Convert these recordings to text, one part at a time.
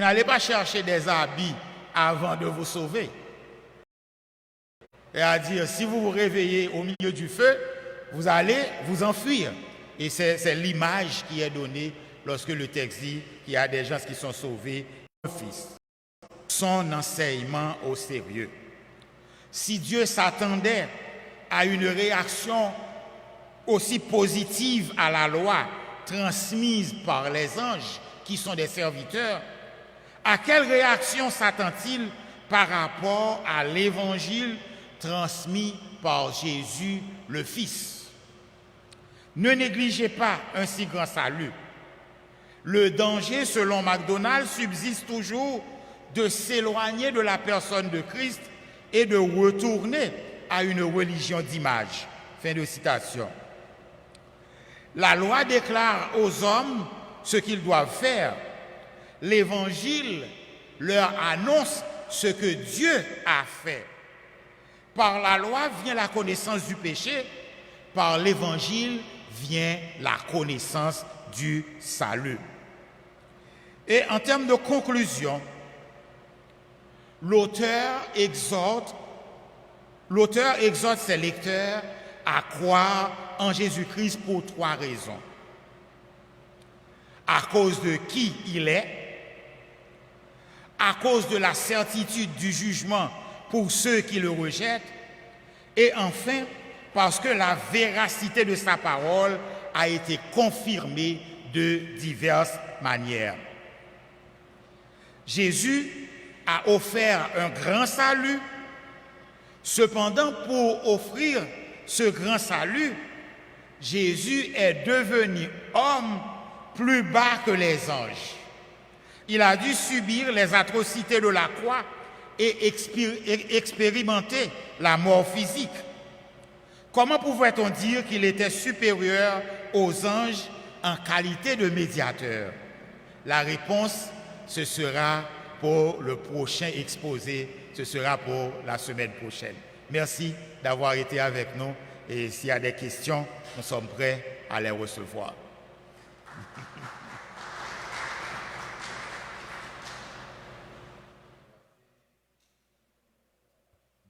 n'allez pas chercher des habits avant de vous sauver. C'est-à-dire, si vous vous réveillez au milieu du feu, vous allez vous enfuir. Et c'est l'image qui est donnée lorsque le texte dit qu'il y a des gens qui sont sauvés au Fils. Son enseignement au sérieux. Si Dieu s'attendait à une réaction aussi positive à la loi transmise par les anges, qui sont des serviteurs, à quelle réaction s'attend-il par rapport à l'évangile transmis par Jésus le Fils? Ne négligez pas un si grand salut. Le danger, selon MacDonald, subsiste toujours de s'éloigner de la personne de Christ et de retourner à une religion d'image. Fin de citation. La loi déclare aux hommes ce qu'ils doivent faire. L'Évangile leur annonce ce que Dieu a fait. Par la loi vient la connaissance du péché, par l'Évangile vient la connaissance du salut. Et en termes de conclusion, l'auteur exhorte ses lecteurs à croire en Jésus-Christ pour 3 raisons. À cause de qui il est, à cause de la certitude du jugement pour ceux qui le rejettent, et enfin, parce que la véracité de sa parole a été confirmée de diverses manières. Jésus a offert un grand salut. Cependant, pour offrir ce grand salut, Jésus est devenu homme plus bas que les anges. Il a dû subir les atrocités de la croix et expérimenter la mort physique. Comment pouvait-on dire qu'il était supérieur aux anges en qualité de médiateur? La réponse, ce sera pour le prochain exposé, ce sera pour la semaine prochaine. Merci d'avoir été avec nous et s'il y a des questions, nous sommes prêts à les recevoir.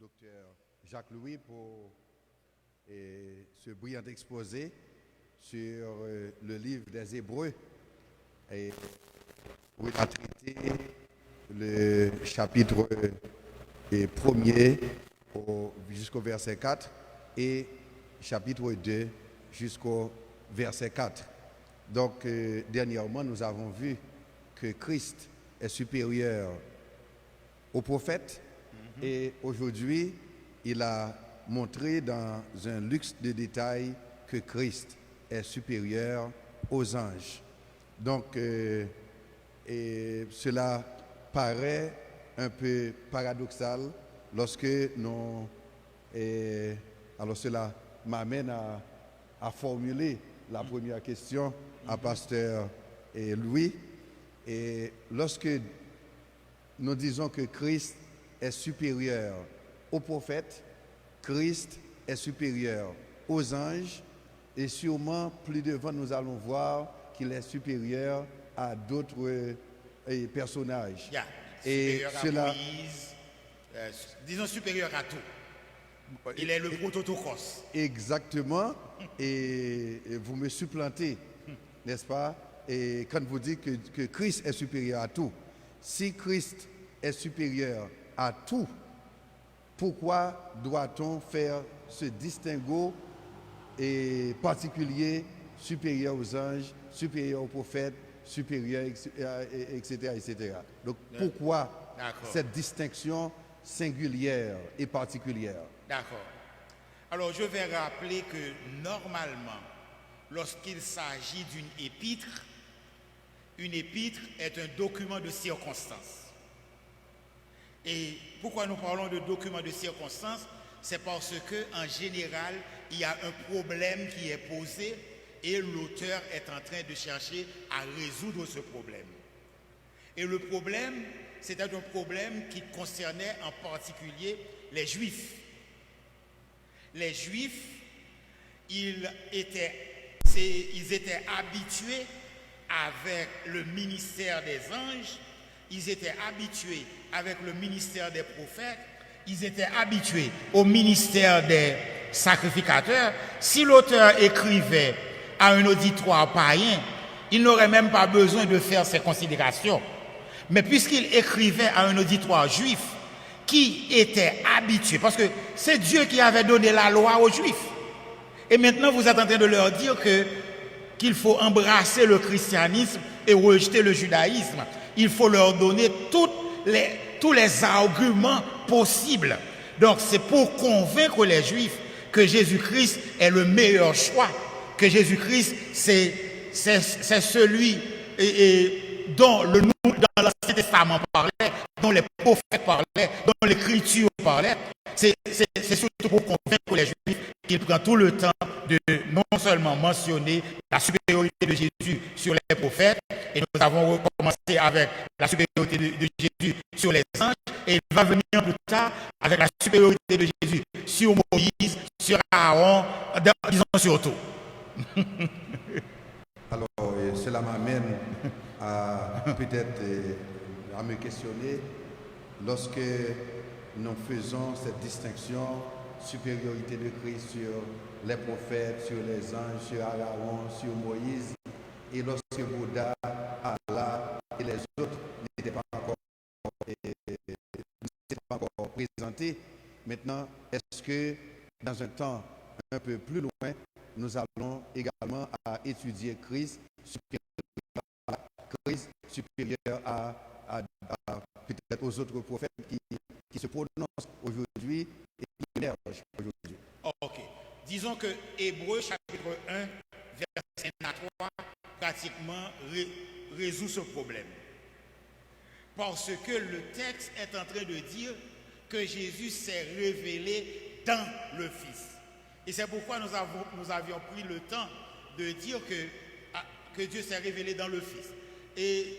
Docteur Jacques-Louis pour ce brillant exposé sur le livre des Hébreux. Et vous a traité le chapitre 1er jusqu'au verset 4 et chapitre 2 jusqu'au verset 4. Donc, dernièrement, nous avons vu que Christ est supérieur aux prophètes et aujourd'hui, il a montré dans un luxe de détails que Christ est supérieur aux anges. Donc, et cela paraît un peu paradoxal lorsque nous... alors cela m'amène à formuler la première question à Pasteur Louis. Et lorsque nous disons que Christ est supérieur aux prophètes, Christ est supérieur aux anges, et sûrement plus devant nous allons voir qu'il est supérieur à d'autres personnages. Yeah. Et supérieur cela, à Moïse, disons supérieur à tout. Il est le prototokos. Exactement, et vous me supplantez, n'est-ce pas? Et quand vous dites que Christ est supérieur à tout, si Christ est supérieur à tout, pourquoi doit-on faire ce distinguo et particulier supérieur aux anges, supérieur aux prophètes, supérieur, etc., etc. Donc pourquoi cette distinction singulière et particulière? D'accord. Alors je vais rappeler que normalement, lorsqu'il s'agit d'une épître, une épître est un document de circonstance. Et pourquoi nous parlons de document de circonstance? C'est parce qu'en général, il y a un problème qui est posé et l'auteur est en train de chercher à résoudre ce problème. Et le problème, c'était un problème qui concernait en particulier les Juifs. Les Juifs, ils étaient habitués avec le ministère des anges, ils étaient habitués avec le ministère des prophètes, ils étaient habitués au ministère des sacrificateurs. Si l'auteur écrivait à un auditoire païen, il n'aurait même pas besoin de faire ces considérations. Mais puisqu'il écrivait à un auditoire juif qui était habitué, parce que c'est Dieu qui avait donné la loi aux Juifs. Et maintenant, vous êtes en train de leur dire qu'il faut embrasser le christianisme et rejeter le judaïsme. Il faut leur donner tous les arguments possibles. Donc, c'est pour convaincre les Juifs que Jésus-Christ est le meilleur choix, que Jésus-Christ, c'est celui dont dans l'Ancien Testament parlait, dont les prophètes parlaient, dont l'Écriture parlait. C'est surtout pour convaincre les Juifs qu'il prend tout le temps de non seulement mentionner la supériorité de Jésus sur les prophètes, et nous avons recommencé avec la supériorité de Jésus sur les anges, et il va venir plus tard avec la supériorité de Jésus sur Moïse, sur Aaron, disons surtout. Alors, cela m'amène à peut-être à me questionner lorsque nous faisons cette distinction, supériorité de Christ sur les prophètes, sur les anges, sur Aaron, sur Moïse, et lorsque Bouddha, Allah et les autres n'étaient pas encore présentés. Maintenant, est-ce que dans un temps un peu plus loin, nous allons également à étudier Christ supérieur à peut-être aux autres prophètes qui se prononcent aujourd'hui et qui émergent aujourd'hui. Ok. Disons que Hébreux chapitre 1, verset 1 à 3, pratiquement résout ce problème. Parce que le texte est en train de dire que Jésus s'est révélé dans le Fils. Et c'est pourquoi nous avions pris le temps de dire que Dieu s'est révélé dans le Fils. Et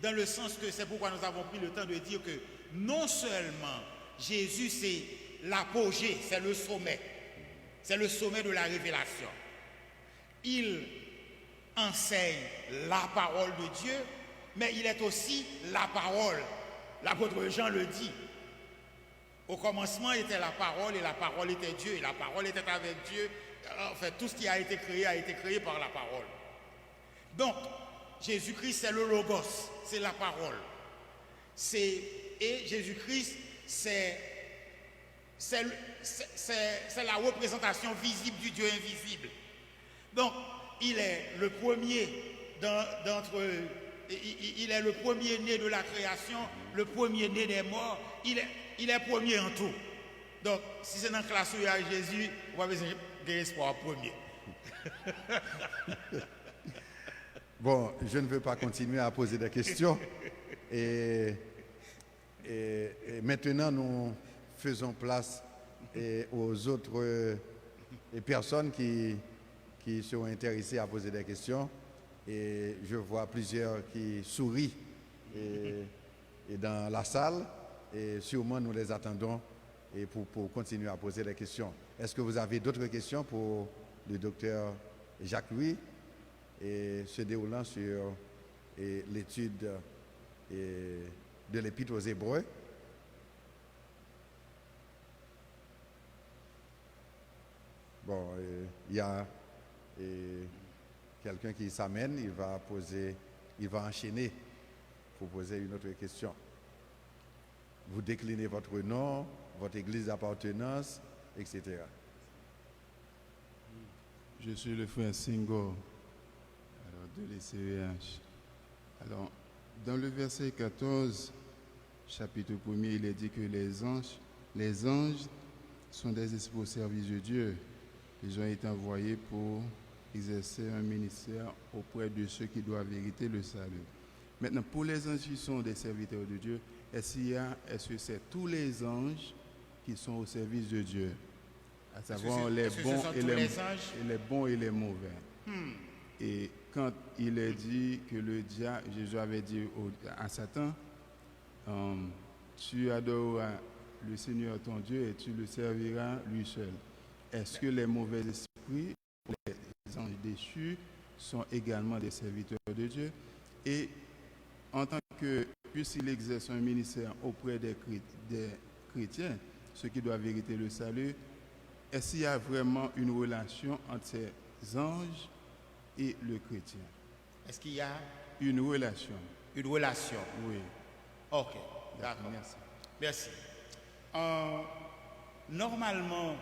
dans le sens que c'est pourquoi nous avons pris le temps de dire que non seulement Jésus c'est l'apogée, c'est le sommet de la révélation. Il enseigne la parole de Dieu, mais il est aussi la parole. L'apôtre Jean le dit. Au commencement était la parole et la parole était Dieu et la parole était avec Dieu. En fait, tout ce qui a été créé par la parole. Donc, Jésus-Christ, c'est le Logos, c'est la parole. Et Jésus-Christ, c'est la représentation visible du Dieu invisible. Donc, il est le premier il est le premier né de la création, le premier né des morts, il est premier en tout. Donc, si c'est dans la classe où il y a Jésus, on va besoin d'espoir premier. Bon, je ne veux pas continuer à poser des questions. Et maintenant, nous faisons place aux autres personnes qui sont intéressées à poser des questions. Et je vois plusieurs qui sourient et dans la salle. Et sûrement, nous les attendons pour continuer à poser des questions. Est-ce que vous avez d'autres questions pour le docteur Jacques-Louis se déroulant sur l'étude de l'Épître aux Hébreux? Bon, il y a quelqu'un qui s'amène, il va enchaîner pour poser une autre question. Vous déclinez votre nom, votre église d'appartenance, etc. Je suis le frère Singo, alors de l'ECVH. Alors, dans le verset 14, chapitre 1er, il est dit que les anges sont des esprits au service de Dieu. Ils ont été envoyés pour exercer un ministère auprès de ceux qui doivent hériter le salut. Maintenant, pour les anges qui sont des serviteurs de Dieu, est-ce que c'est tous les anges qui sont au service de Dieu, à savoir les bons et les mauvais? Et quand il est dit que Jésus avait dit à Satan, tu adoreras le Seigneur ton Dieu et tu le serviras lui seul. Est-ce que les mauvais esprits, les anges déchus, sont également des serviteurs de Dieu? Et en tant que, puisqu'il exerce un ministère auprès des chrétiens, ceux qui doivent hériter le salut, est-ce qu'il y a vraiment une relation entre ces anges et le chrétien? Est-ce qu'il y a une relation? Une relation. Oui. Ok, d'accord. Merci. Normalement,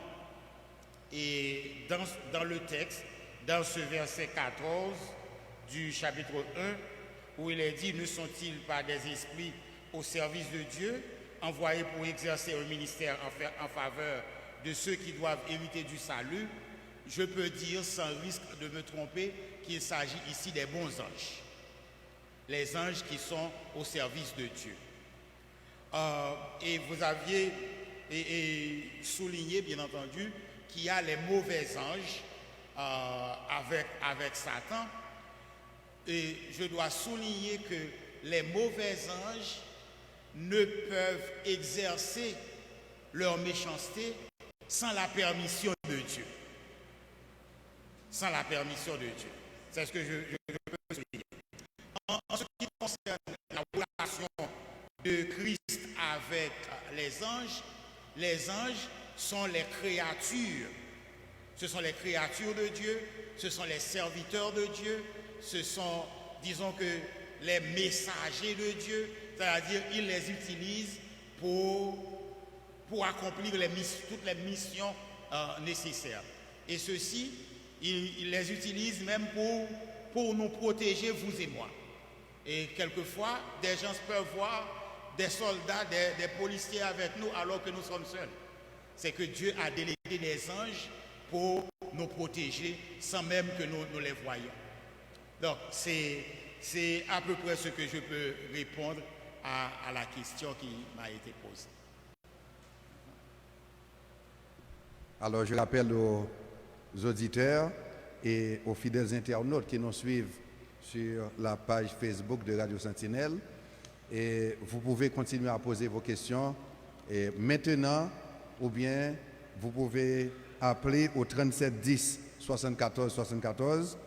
et dans le texte, dans ce verset 14 du chapitre 1, où il est dit, ne sont-ils pas des esprits au service de Dieu, envoyés pour exercer un ministère en faveur de ceux qui doivent hériter du salut, je peux dire sans risque de me tromper qu'il s'agit ici des bons anges. Les anges qui sont au service de Dieu. Et vous aviez souligné, bien entendu, qu'il y a les mauvais anges avec Satan. Et je dois souligner que les mauvais anges ne peuvent exercer leur méchanceté sans la permission de Dieu. Sans la permission de Dieu. C'est ce que je peux souligner. En ce qui concerne la relation de Christ avec les anges sont les créatures. Ce sont les créatures de Dieu, ce sont les serviteurs de Dieu, ce sont, disons que, les messagers de Dieu, c'est-à-dire il les utilise pour accomplir toutes les missions nécessaires. Et ceci, il les utilise même pour nous protéger, vous et moi. Et quelquefois, des gens peuvent voir des soldats, des policiers avec nous alors que nous sommes seuls. C'est que Dieu a délégué des anges pour nous protéger sans même que nous les voyions. Donc, c'est à peu près ce que je peux répondre à la question qui m'a été posée. Alors, je rappelle aux auditeurs et aux fidèles internautes qui nous suivent sur la page Facebook de Radio Sentinelle. Et vous pouvez continuer à poser vos questions et maintenant, ou bien vous pouvez appeler au 37 10 74 74,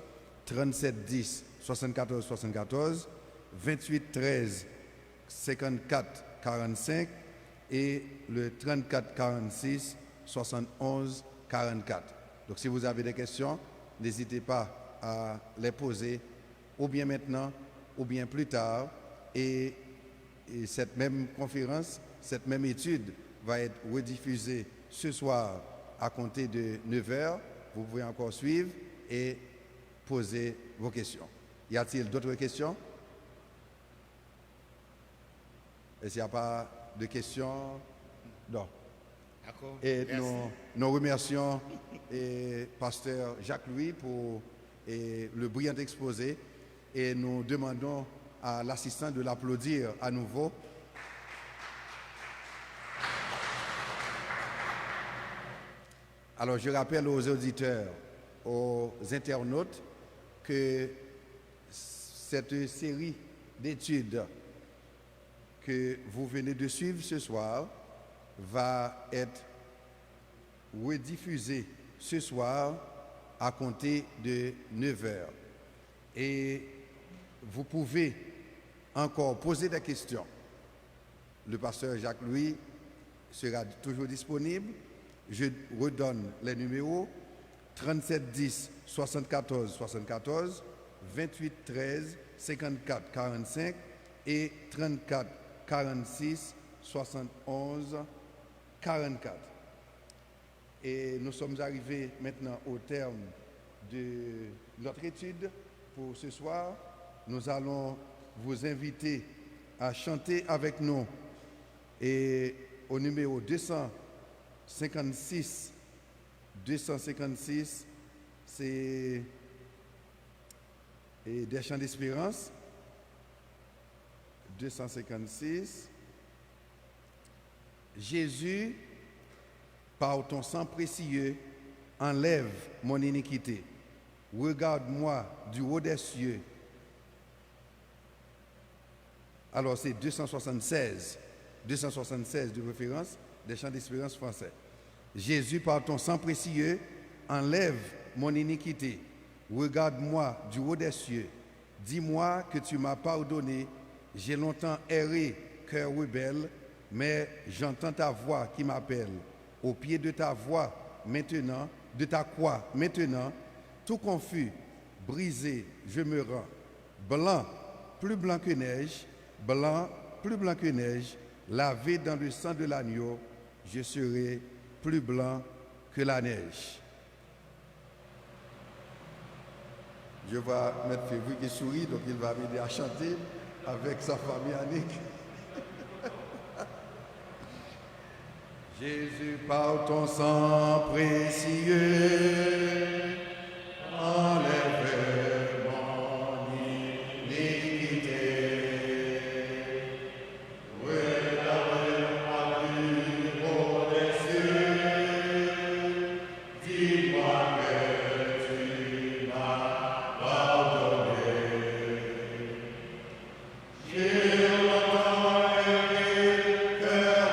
37 10 74 74, 28 13 54 45 et le 34 46 71 44. Donc si vous avez des questions, n'hésitez pas à les poser ou bien maintenant ou bien plus tard. Et cette même conférence, cette même étude va être rediffusée ce soir à compter de 9h. Vous pouvez encore suivre et poser vos questions. Y a-t-il d'autres questions? Est-ce qu'il n'y a pas de questions? Non. D'accord. Et nous remercions Pasteur Jacques-Louis pour le brillant exposé et nous demandons à l'assistant de l'applaudir à nouveau. Alors je rappelle aux auditeurs, aux internautes que cette série d'études que vous venez de suivre ce soir va être rediffusée ce soir à compter de 9h. Et vous pouvez encore poser des questions. Le pasteur Jacques-Louis sera toujours disponible. Je redonne les numéros 37 10 74 74, 28 13 54 45 et 34 46 71 44. Et nous sommes arrivés maintenant au terme de notre étude pour ce soir. Nous allons vous inviter à chanter avec nous et au numéro 256, c'est des chants d'espérance. 256. Jésus, par ton sang précieux, enlève mon iniquité. Regarde-moi du haut des cieux. Alors c'est 276 de référence des chants d'espérance français. Jésus, par ton sang précieux, enlève mon iniquité. Regarde-moi du haut des cieux. Dis-moi que tu m'as pardonné J'ai longtemps erré, cœur rebelle, mais j'entends ta voix qui m'appelle. Au pied de ta voix, maintenant, de ta croix, maintenant, tout confus, brisé, je me rends. Blanc, plus blanc que neige, blanc, plus blanc que neige, lavé dans le sang de l'agneau, je serai plus blanc que la neige. Je vois M. Février qui sourit, donc il va m'aider à chanter avec sa famille Annick. Jésus, par ton sang précieux, enlève mon iniquité. Rétablis ma vie pour les cieux. Dis-moi que tu m'as pardonné. J'ai longtemps aimé, cœur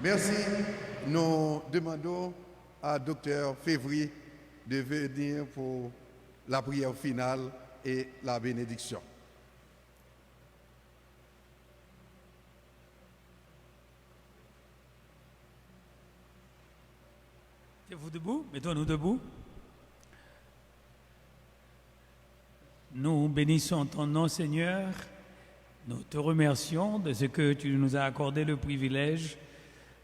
Merci. Nous demandons à Dr Février de venir pour la prière finale et la bénédiction. Mettez-vous debout, mettons-nous debout. Nous bénissons ton nom, Seigneur. Nous te remercions de ce que tu nous as accordé le privilège,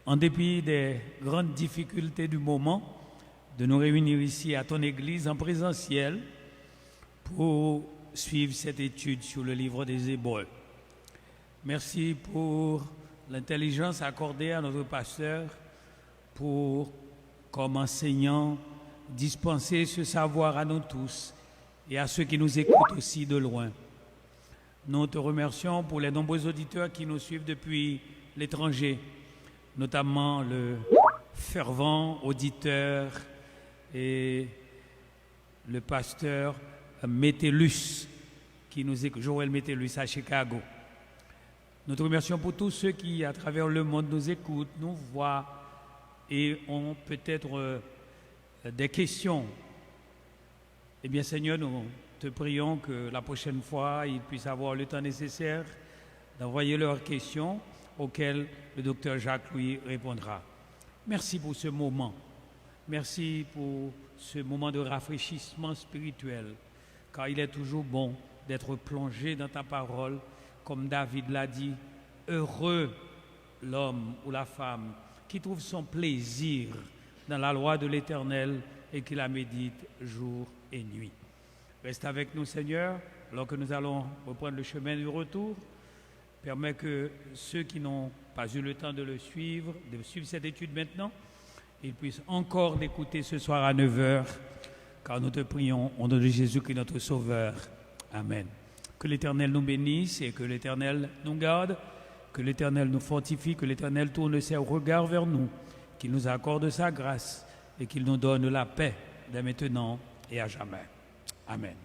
en dépit des grandes difficultés du moment, de nous réunir ici à ton Église en présentiel pour suivre cette étude sur le livre des Hébreux. Merci pour l'intelligence accordée à notre pasteur pour, comme enseignant, dispenser ce savoir à nous tous et à ceux qui nous écoutent aussi de loin. Nous te remercions pour les nombreux auditeurs qui nous suivent depuis l'étranger, notamment le fervent auditeur et le pasteur Métellus, qui nous écoute, Joël Métellus à Chicago. Nous te remercions pour tous ceux qui, à travers le monde, nous écoutent, nous voient et ont peut-être des questions. Eh bien, Seigneur, nous te prions que la prochaine fois, ils puissent avoir le temps nécessaire d'envoyer leurs questions auxquelles le docteur Jacques-Louis répondra. Merci pour ce moment. Merci pour ce moment de rafraîchissement spirituel, car il est toujours bon d'être plongé dans ta parole, comme David l'a dit, heureux l'homme ou la femme qui trouve son plaisir dans la loi de l'Éternel et qui la médite jour et nuit. Reste avec nous, Seigneur, alors que nous allons reprendre le chemin du retour. Permets que ceux qui n'ont pas eu le temps de suivre cette étude maintenant, ils puissent encore l'écouter ce soir à 9h, car nous te prions au nom de Jésus qui est notre Sauveur. Amen. Que l'Éternel nous bénisse et que l'Éternel nous garde, que l'Éternel nous fortifie, que l'Éternel tourne ses regards vers nous, qu'il nous accorde sa grâce et qu'il nous donne la paix dès maintenant et à jamais. Amen.